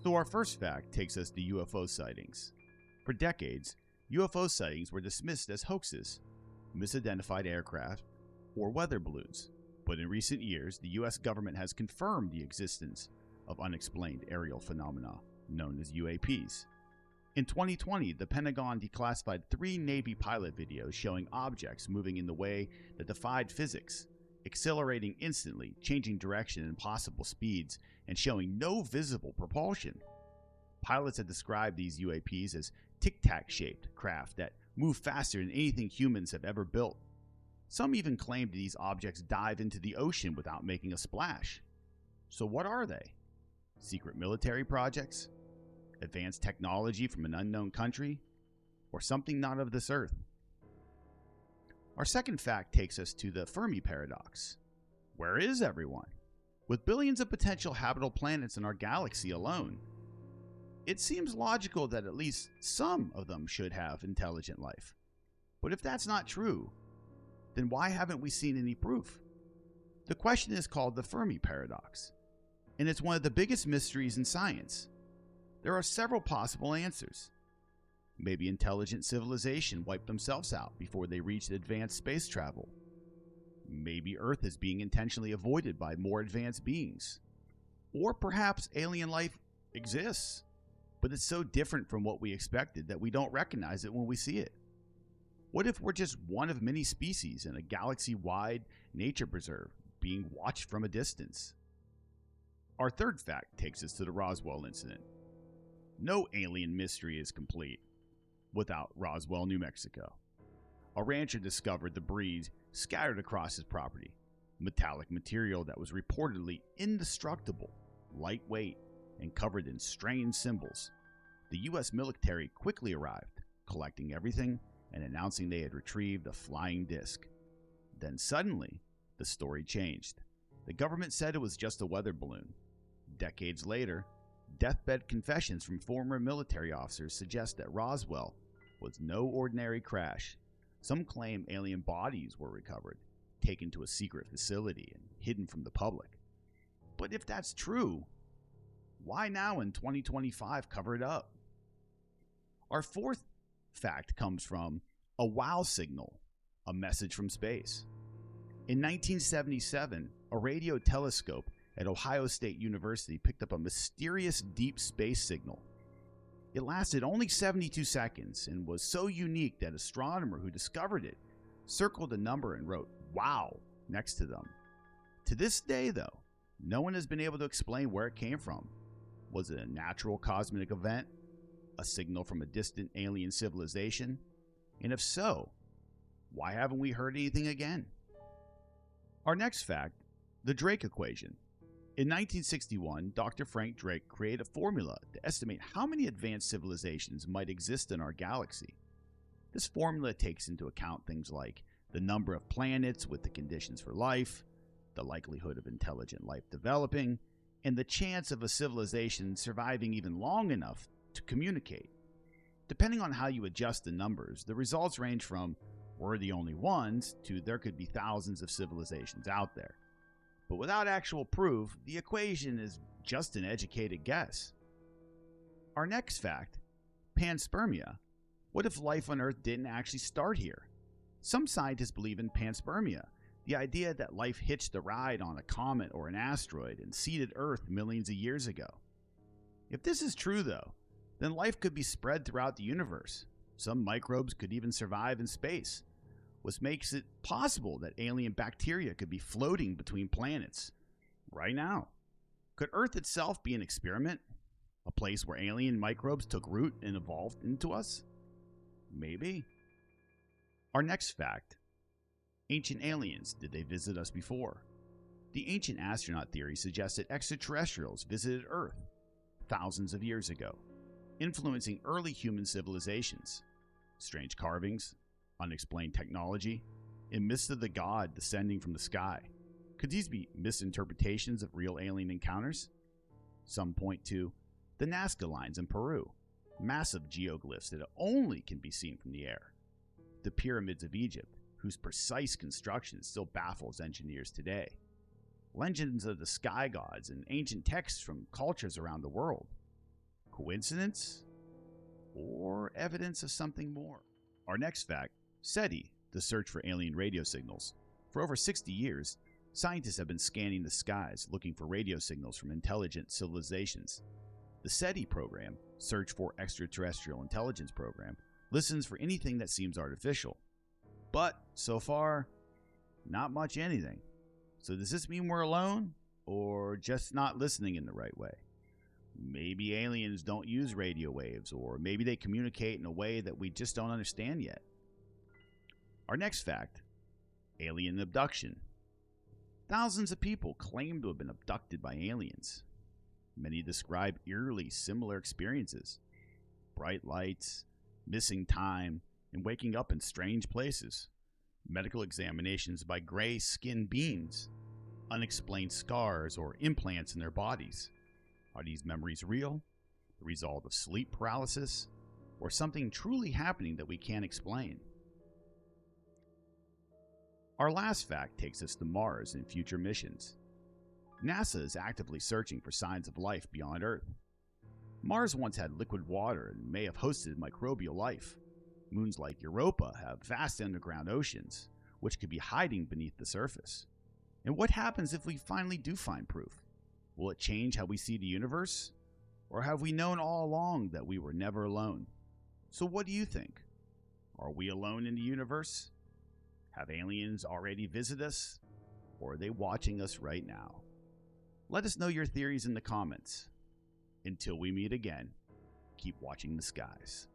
So our first fact takes us to UFO sightings. For decades, UFO sightings were dismissed as hoaxes, misidentified aircraft, or weather balloons. But in recent years, the US government has confirmed the existence of unexplained aerial phenomena known as UAPs. In 2020, the Pentagon declassified 3 Navy pilot videos showing objects moving in the way that defied physics, accelerating instantly, changing direction and possible speeds, and showing no visible propulsion. Pilots have described these UAPs as tic-tac-shaped craft that move faster than anything humans have ever built. Some even claim these objects dive into the ocean without making a splash. So what are they? Secret military projects? Advanced technology from an unknown country? Or something not of this earth? Our second fact takes us to the Fermi paradox. Where is everyone? With billions of potential habitable planets in our galaxy alone, it seems logical that at least some of them should have intelligent life. But if that's not true, then why haven't we seen any proof? The question is called the Fermi paradox, and it's one of the biggest mysteries in science. There are several possible answers. Maybe intelligent civilization wiped themselves out before they reached advanced space travel. Maybe Earth is being intentionally avoided by more advanced beings. Or perhaps alien life exists, but it's so different from what we expected that we don't recognize it when we see it. What if we're just one of many species in a galaxy-wide nature preserve being watched from a distance? Our third fact takes us to the Roswell incident. No alien mystery is complete without Roswell, New Mexico. A rancher discovered debris scattered across his property, metallic material that was reportedly indestructible, lightweight, and covered in strange symbols. The U.S. military quickly arrived, collecting everything and announcing they had retrieved a flying disc. Then suddenly, the story changed. The government said it was just a weather balloon. Decades later, deathbed confessions from former military officers suggest that Roswell was no ordinary crash. Some claim alien bodies were recovered, taken to a secret facility, and hidden from the public. But if that's true, why now in 2025 cover it up? Our fourth fact comes from a wow signal, a message from space. In 1977, a radio telescope at Ohio State University picked up a mysterious deep space signal. It lasted only 72 seconds and was so unique that an astronomer who discovered it circled a number and wrote "wow" next to them. To this day, though, no one has been able to explain where it came from. Was it a natural cosmic event? A signal from a distant alien civilization? And if so, why haven't we heard anything again? Our next fact, the Drake equation. In 1961, Dr. Frank Drake created a formula to estimate how many advanced civilizations might exist in our galaxy. This formula takes into account things like the number of planets with the conditions for life, the likelihood of intelligent life developing, and the chance of a civilization surviving even long enough to communicate. Depending on how you adjust the numbers, the results range from "we're the only ones" to "there could be thousands of civilizations out there." But without actual proof, the equation is just an educated guess. Our next fact, panspermia. What if life on Earth didn't actually start here? Some scientists believe in panspermia, the idea that life hitched a ride on a comet or an asteroid and seeded Earth millions of years ago. If this is true, though, then life could be spread throughout the universe. Some microbes could even survive in space, which makes it possible that alien bacteria could be floating between planets right now. Could Earth itself be an experiment? A place where alien microbes took root and evolved into us? Maybe. Our next fact. Ancient aliens, did they visit us before? The ancient astronaut theory suggested extraterrestrials visited Earth thousands of years ago, influencing early human civilizations. Strange carvings, unexplained technology, and myths of the god descending from the sky. Could these be misinterpretations of real alien encounters? Some point to the Nazca lines in Peru, massive geoglyphs that only can be seen from the air. The pyramids of Egypt, whose precise construction still baffles engineers today. Legends of the sky gods and ancient texts from cultures around the world. Coincidence? Or evidence of something more? Our next fact, SETI, the search for alien radio signals. For over 60 years, scientists have been scanning the skies looking for radio signals from intelligent civilizations. The SETI program, Search for Extraterrestrial Intelligence program, listens for anything that seems artificial. But, so far, not much anything. So does this mean we're alone? Or just not listening in the right way? Maybe aliens don't use radio waves, or maybe they communicate in a way that we just don't understand yet. Our next fact, alien abduction. Thousands of people claim to have been abducted by aliens. Many describe eerily similar experiences. Bright lights, missing time, and waking up in strange places. Medical examinations by gray-skinned beings. Unexplained scars or implants in their bodies. Are these memories real, the result of sleep paralysis, or something truly happening that we can't explain? Our last fact takes us to Mars and future missions. NASA is actively searching for signs of life beyond Earth. Mars once had liquid water and may have hosted microbial life. Moons like Europa have vast underground oceans, which could be hiding beneath the surface. And what happens if we finally do find proof? Will it change how we see the universe? Or have we known all along that we were never alone? So what do you think? Are we alone in the universe? Have aliens already visited us? Or are they watching us right now? Let us know your theories in the comments. Until we meet again, keep watching the skies.